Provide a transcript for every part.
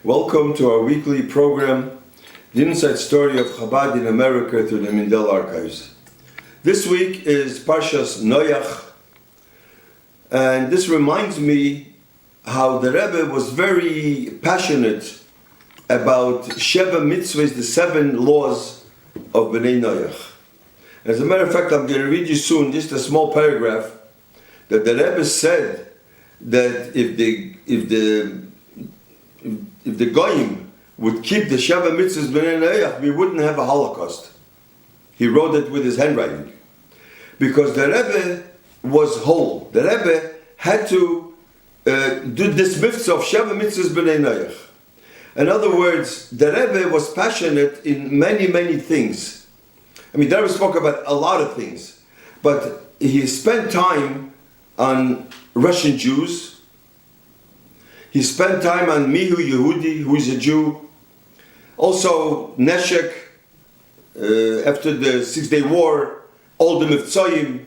Welcome to our weekly program, The Inside Story of Chabad in America through the Mindel Archives. This week is Parshas Noach, and this reminds me how the Rebbe was very passionate about Sheva Mitzvahs, the 7 laws of Bnei Noach. As a matter of fact, I'm going to read you soon just a small paragraph that the Rebbe said that if the Goyim would keep the Sheva Mitzvahs Bnei Noach, we wouldn't have a Holocaust. He wrote it with his handwriting. Because the Rebbe was whole. The Rebbe had to do this mitzvah of Sheva Mitzvahs Bnei Noach. In other words, the Rebbe was passionate in many, many things. I mean, the Rebbe spoke about a lot of things. But he spent time on Russian Jews. He spent time on Mihu Yehudi, who is a Jew. Also, Neshek, after the 6-Day War, all the Mivtzoyim,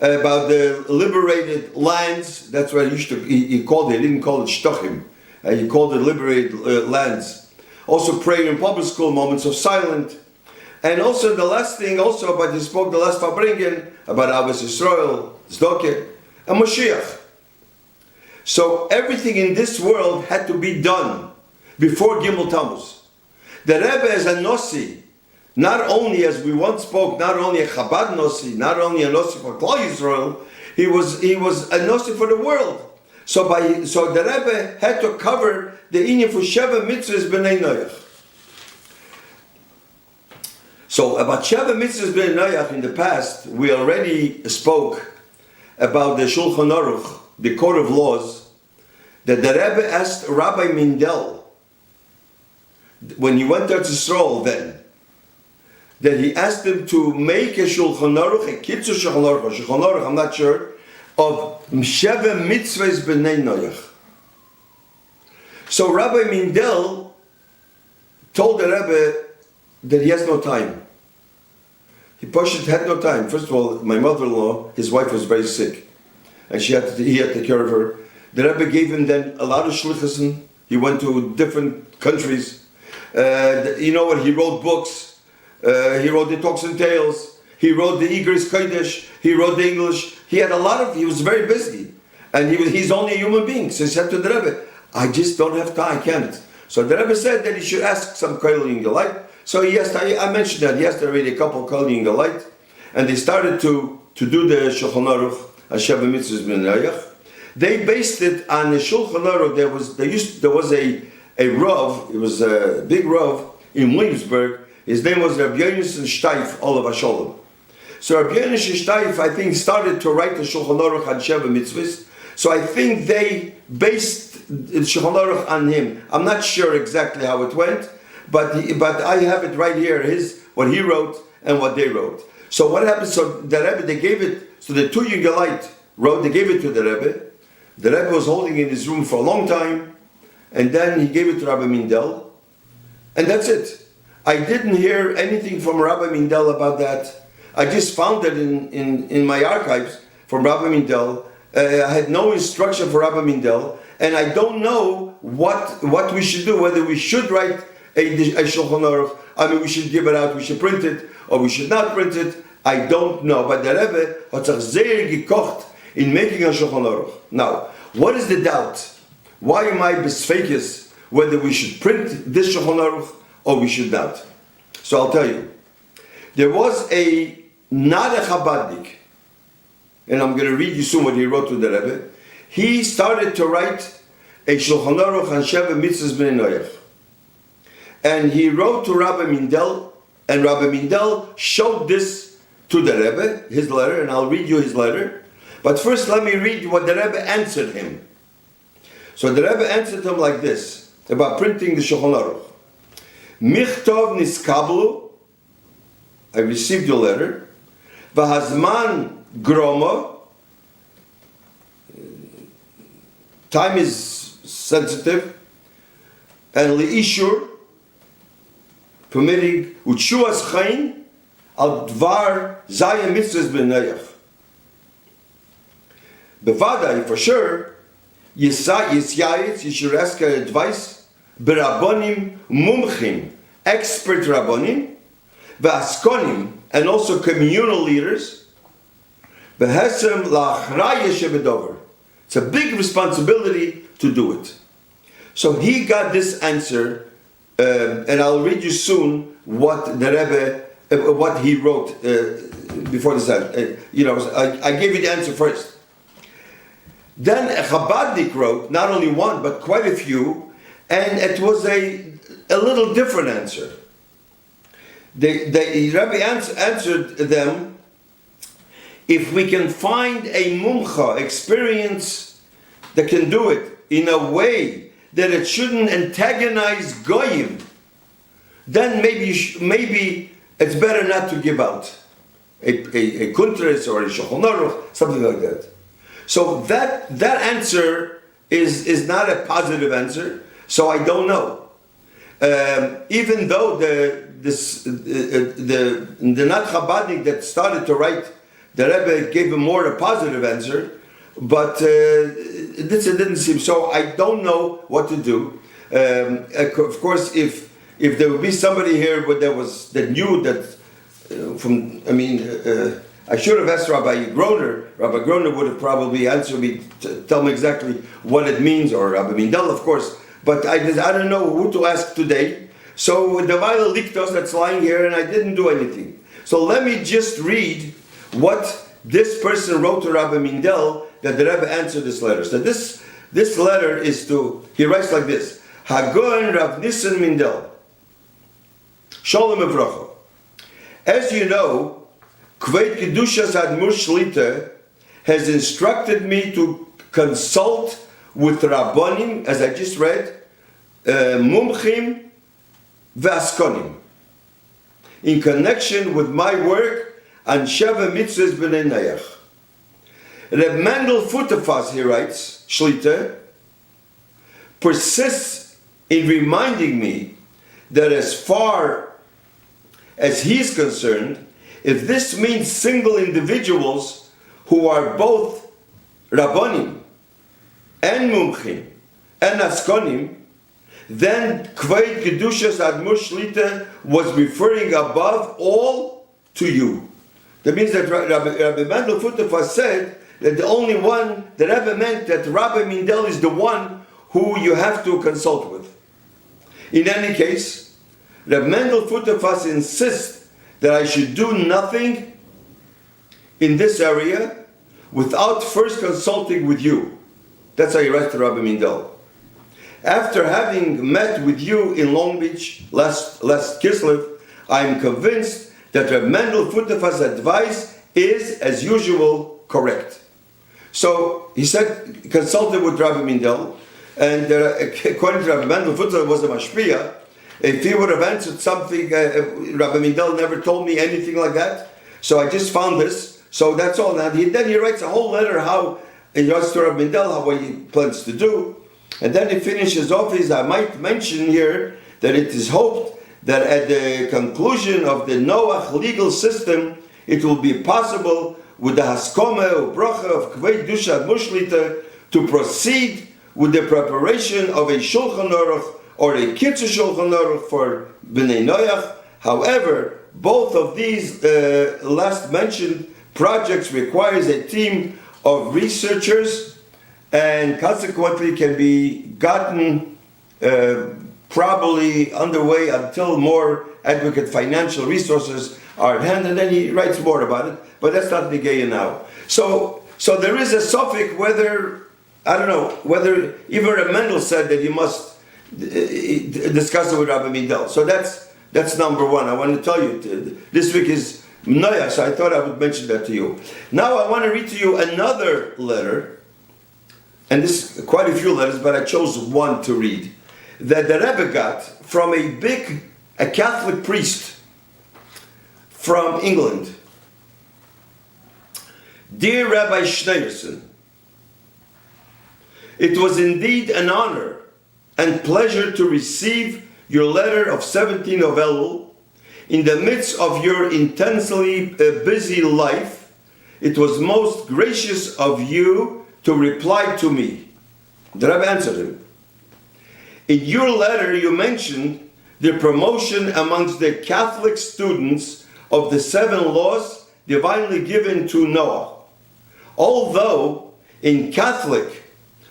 about the liberated lands. That's what he called it. He didn't call it Shtochim. He called it liberated lands. Also prayer in public school, moments of silence. And also the last thing, but he spoke the last Fabringen about Abbas Yisrael, Zdoke, and Moshiach. So everything in this world had to be done before Gimel Tammuz. The Rebbe as a Nossi, not only, as we once spoke, not only a Chabad Nossi, not only a Nossi for Klal Yisrael, he was a Nossi for the world. So the Rebbe had to cover the inyan for Sheva Mitzvahs Bnei Noach. So about Sheva Mitzvahs Bnei Noach in the past, we already spoke about the Shulchan Aruch, the Code of Laws, that the Rebbe asked Rabbi Mindel, when he went there to Yisrael then, that he asked him to make a Shulchan Aruch, a Kitzur Shulchan Aruch, I'm not sure, of Sheva Mitzvahs Bnei Noach. So Rabbi Mindel told the Rebbe that he has no time. He had no time. First of all, my mother-in-law, his wife was very sick, and he had to take care of her. The Rebbe gave him then a lot of shlichusim. He went to different countries. You know what? He wrote books. He wrote the Talks and Tales. He wrote the Igris Kodesh. He wrote the English. He was very busy. And he's only a human being. So he said to the Rebbe, I just don't have time, I can't. So the Rebbe said that he should ask some Koil in Galite. So he asked, I mentioned that, he asked already a couple of Koil in Galite. And they started to do the Shulchan Aruch, Sheva Mitzvahs Bnei Noach. They based it on the Shulchan Aruch. There was a Rav, it was a big Rav in Williamsburg. His name was Rabbi Steif, Olav HaSholem. So Rabbi Steif, I think, started to write the Shulchan Aruch on Sheva Mitzvahs. So I think they based the Shulchan Aruch on him. I'm not sure exactly how it went, but I have it right here, what he wrote and what they wrote. So what happened? So the Rebbe, they gave it, so the two Yungalite wrote, they gave it to the Rebbe. The Rebbe was holding it in his room for a long time, and then he gave it to Rabbi Mindel, and that's it. I didn't hear anything from Rabbi Mindel about that. I just found it in my archives from Rabbi Mindel. I had no instruction for Rabbi Mindel, and I don't know what we should do, whether we should write a Shulchan Aruch, I mean we should give it out, we should print it, or we should not print it, I don't know. But the Rebbe hat sich sehr gekocht in making a Shulchan Aruch. Now, what is the doubt? Why am I besfeikis whether we should print this Shulchan Aruch or we should not? So I'll tell you. There was not a Chabadnik, and I'm going to read you soon what he wrote to the Rebbe. He started to write a Shulchan Aruch on Sheva Mitzvahs Bnei Noach. And he wrote to Rabbi Mindel, and Rabbi Mindel showed this to the Rebbe, his letter, and I'll read you his letter. But first let me read what the Rebbe answered him. So the Rebbe answered him like this, about printing the Shulchan Aruch. Michtov niskablu, I received your letter. V'hazman groma, time is sensitive. And li'ishur, permitting utshuas chayin al dvar zayim mitzvahs b'neiach. Bevadai, for sure, you should ask advice B'Rabbonim Mumchim, expert Rabbonim, V'Askonim, and also communal leaders, V'Hesem La'achraya Shebedover. It's a big responsibility to do it. So he got this answer, and I'll read you soon what the Rebbe, what he wrote before this. I gave you the answer first. Then a Chabadnik wrote not only one but quite a few, and it was a little different answer. The Rabbi answered them: if we can find a mumcha, experience, that can do it in a way that it shouldn't antagonize goyim, then maybe it's better not to give out a kuntris or a shulchan aruch, something like that. So that answer is not a positive answer. So I don't know. Even though the not Chabadnik that started to write, the Rebbe gave him more a positive answer, but this didn't seem so. I don't know what to do. Of course, if there would be somebody here that knew that I should have asked Rabbi Groner. Rabbi Groner would have probably answered me, tell me exactly what it means, or Rabbi Mindel, of course. But I don't know who to ask today. So the Vaila Liktos that's lying here, and I didn't do anything. So let me just read what this person wrote to Rabbi Mindel, that the Rebbe answered this letter. So this letter is he writes like this: Hagon Rav Nissen Mindel, Shalom Evrocha. As you know, Kveit Kedushas Admur Shlita has instructed me to consult with Rabbonim, as I just read, Mumchim V'Askonim, in connection with my work on Sheva Mitzvahs B'nei Noach. Reb Mendel Futefas, he writes, Shlita, persists in reminding me that as far as he's concerned, if this means single individuals who are both Rabbonim and Mumchim and Askonim, then Kveit Kedushas Admur Shlita was referring above all to you. That means that Rabbi Mendel Futefas said that the only one that ever meant that Rabbi Mindel is the one who you have to consult with. In any case, Rabbi Mendel Futefas insists that I should do nothing in this area without first consulting with you. That's how he writes to Rabbi Mindel. After having met with you in Long Beach last Kislev, I am convinced that Rabbi Mendel Futefas' advice is, as usual, correct. So he said, consulted with Rabbi Mindel, and according to Rabbi Mendel Futefas was a mashpia. If he would have answered something, Rabbi Mindel never told me anything like that. So I just found this. So that's all. Now then he writes a whole letter how he writes to Rabbi Mindel what he plans to do. And then he finishes off I might mention here that it is hoped that at the conclusion of the Noach legal system, it will be possible with the Haskoma or Bracha of Kveit Dushat Mushlita to proceed with the preparation of a Shulchan Aruch or a Kitzur Shulchan Aruch for Bnei Noach. However, both of these last mentioned projects requires a team of researchers and consequently can be gotten probably underway until more adequate financial resources are at hand, and then he writes more about it, but that's not the Geya now. So there is a suffix whether, I don't know, whether even Reb Mendel said that you must discuss it with Rabbi Mindel. So that's number one. I want to tell you, this week is Noach, so I thought I would mention that to you. Now I want to read to you another letter, and this quite a few letters, but I chose one to read, that the Rebbe got from a Catholic priest from England. Dear Rabbi Schneerson, it was indeed an honor and pleasure to receive your letter of 17 of Elul. In the midst of your intensely busy life, it was most gracious of you to reply to me. The Rebbe answered him. In your letter, you mentioned the promotion amongst the Catholic students of the 7 laws divinely given to Noah. Although in Catholic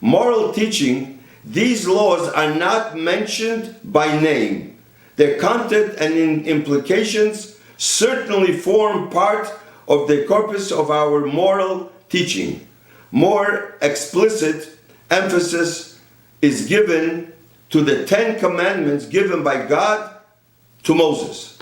moral teaching, these laws are not mentioned by name, their content and implications certainly form part of the corpus of our moral teaching. More explicit emphasis is given to the 10 commandments given by God to Moses.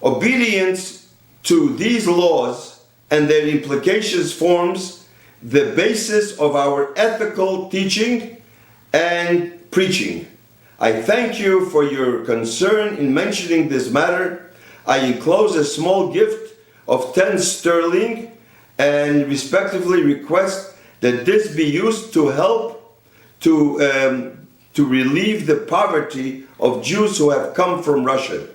Obedience to these laws and their implications forms the basis of our ethical teaching and preaching. I thank you for your concern in mentioning this matter. I enclose a small gift of 10 sterling and respectively request that this be used to help to relieve the poverty of Jews who have come from Russia.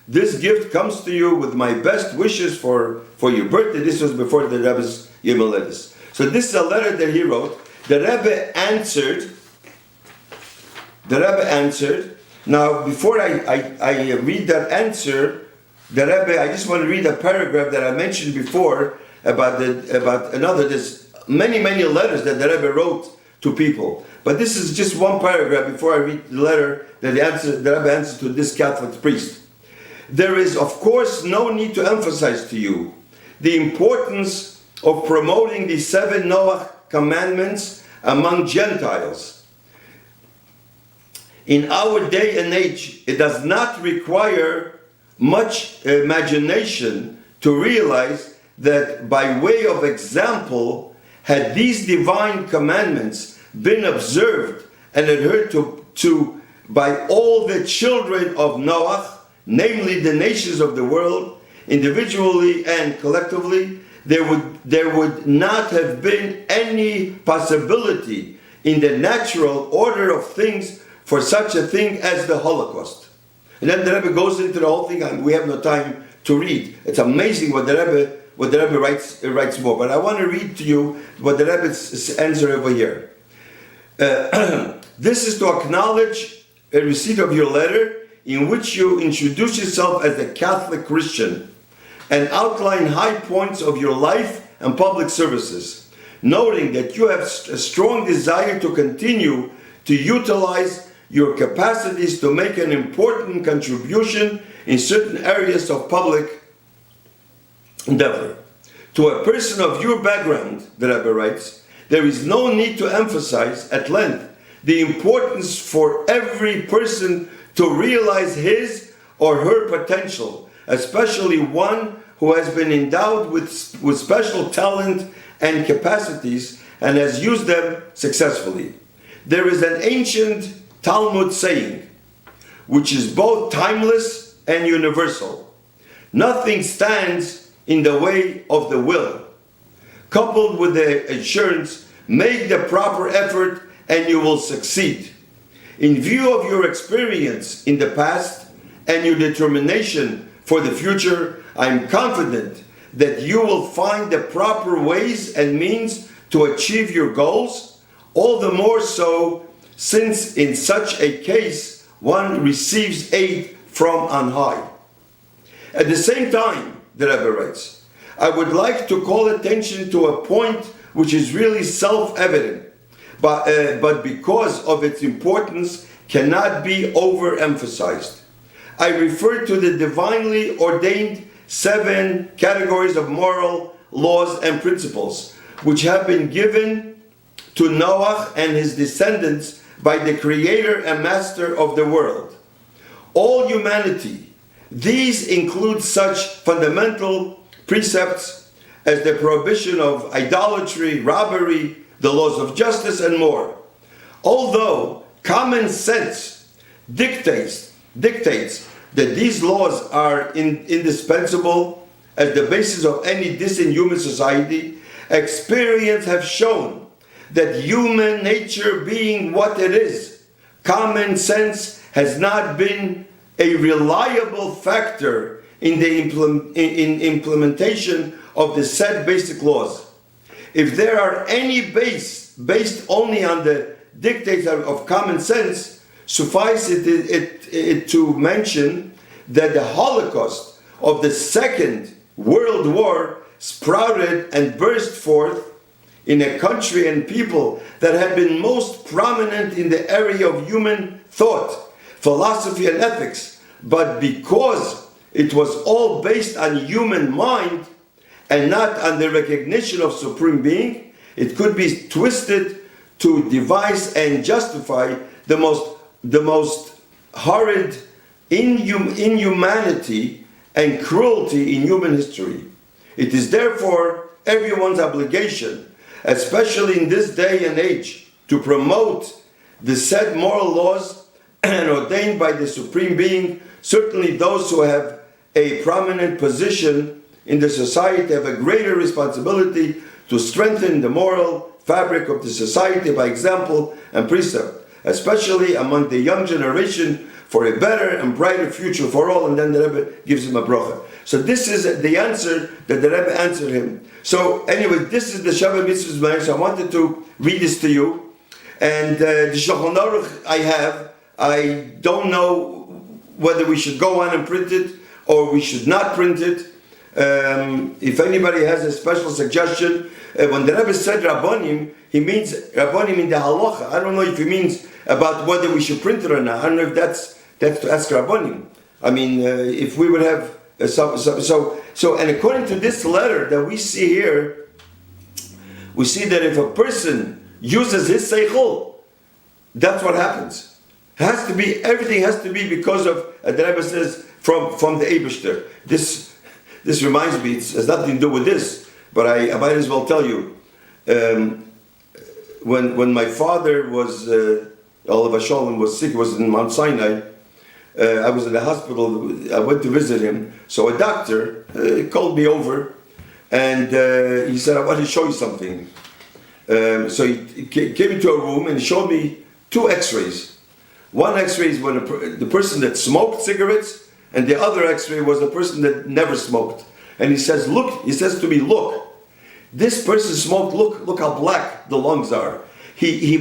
This gift comes to you with my best wishes for your birthday. This was before the Rebbe's Yom Haledes. So this is a letter that he wrote. The Rebbe answered. Now, before I read that answer, the Rebbe, I just want to read a paragraph that I mentioned before about another. There's many letters that the Rebbe wrote to people, but this is just one paragraph before I read the letter that the Rebbe answered to this Catholic priest. There is, of course, no need to emphasize to you the importance of promoting the 7 Noah commandments among Gentiles. In our day and age, it does not require much imagination to realize that by way of example, had these divine commandments been observed and adhered to by all the children of Noah, namely the nations of the world, individually and collectively, there would not have been any possibility in the natural order of things for such a thing as the Holocaust. And then the Rebbe goes into the whole thing, and we have no time to read. It's amazing what the Rebbe writes more. But I want to read to you what the Rebbe's answer over here. This is to acknowledge a receipt of your letter in which you introduce yourself as a Catholic Christian and outline high points of your life and public services, noting that you have a strong desire to continue to utilize your capacities to make an important contribution in certain areas of public endeavor. To a person of your background, the Rebbe writes, there is no need to emphasize at length the importance for every person to realize his or her potential, especially one who has been endowed with special talent and capacities and has used them successfully. There is an ancient Talmud saying, which is both timeless and universal. Nothing stands in the way of the will. Coupled with the assurance, make the proper effort and you will succeed. In view of your experience in the past and your determination for the future, I am confident that you will find the proper ways and means to achieve your goals, all the more so since in such a case one receives aid from on high. At the same time, the Rebbe writes, I would like to call attention to a point which is really self-evident, but because of its importance cannot be overemphasized. I refer to the divinely ordained 7 categories of moral laws and principles, which have been given to Noah and his descendants by the Creator and Master of the world. All humanity, these include such fundamental precepts as the prohibition of idolatry, robbery, the laws of justice, and more. Although common sense dictates that these laws are indispensable as the basis of any decent human society, experience has shown that human nature being what it is, common sense has not been a reliable factor in the implementation of the said basic laws. If there are any based only on the dictates of common sense, suffice it to mention that the Holocaust of the Second World War sprouted and burst forth in a country and people that had been most prominent in the area of human thought, philosophy, and ethics. But because it was all based on human mind and not on the recognition of Supreme Being, it could be twisted to devise and justify the most horrid inhumanity and cruelty in human history. It is therefore everyone's obligation, especially in this day and age, to promote the said moral laws and ordained by the Supreme Being. Certainly those who have a prominent position in the society have a greater responsibility to strengthen the moral fabric of the society by example and precept, especially among the young generation, for a better and brighter future for all. And then the Rebbe gives him a bracha. So this is the answer that the Rebbe answered him. So anyway, this is the Shabbat Mitzvahs. So I wanted to read this to you. And the Shulchan Aruch I don't know whether we should go on and print it or we should not print it. If anybody has a special suggestion, when the Rebbe said Rabbonim, he means Rabbonim in the halacha. I don't know if he means about whether we should print it or not. I don't know if that's to ask Rabbonim. I mean, if we would have so, and according to this letter that we see here, we see that if a person uses his seichel, that's what happens. Everything has to be because of, the Rebbe says, from the Eibishter. This reminds me, it has nothing to do with this, but I might as well tell you. When my father was, Olav Shalom was sick, he was in Mount Sinai, I was in the hospital, I went to visit him, so a doctor called me over, and he said, I want to show you something. So he came into a room and he showed me two x-rays. One x-ray is when the person that smoked cigarettes, and the other x-ray was the person that never smoked. And he says, look, he says to me, look, this person smoked, look how black the lungs are. He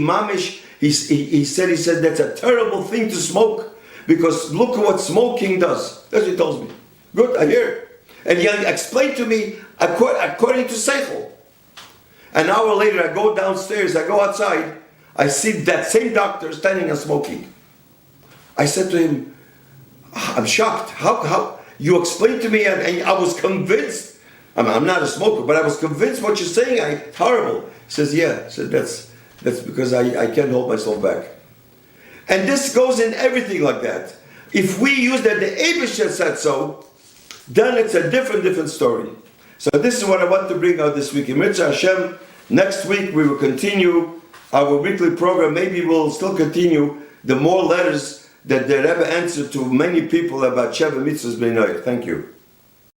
said that's a terrible thing to smoke, because look what smoking does. That's what he tells me. Good, I hear. And he explained to me according to Seichel. An hour later, I go downstairs, I go outside, I see that same doctor standing and smoking. I said to him, I'm shocked. How you explained to me, and I was convinced. I'm not a smoker, but I was convinced what you're saying. It's horrible. He says, yeah. I said, that's because I can't hold myself back. And this goes in everything like that. If we use that the Eibusher said so, then it's a different story. So this is what I want to bring out this week. In Mitzvah Hashem, next week we will continue our weekly program. Maybe we'll still continue the more letters that the Rebbe answered to many people about Sheva Mitzvahs B'nai. Thank you.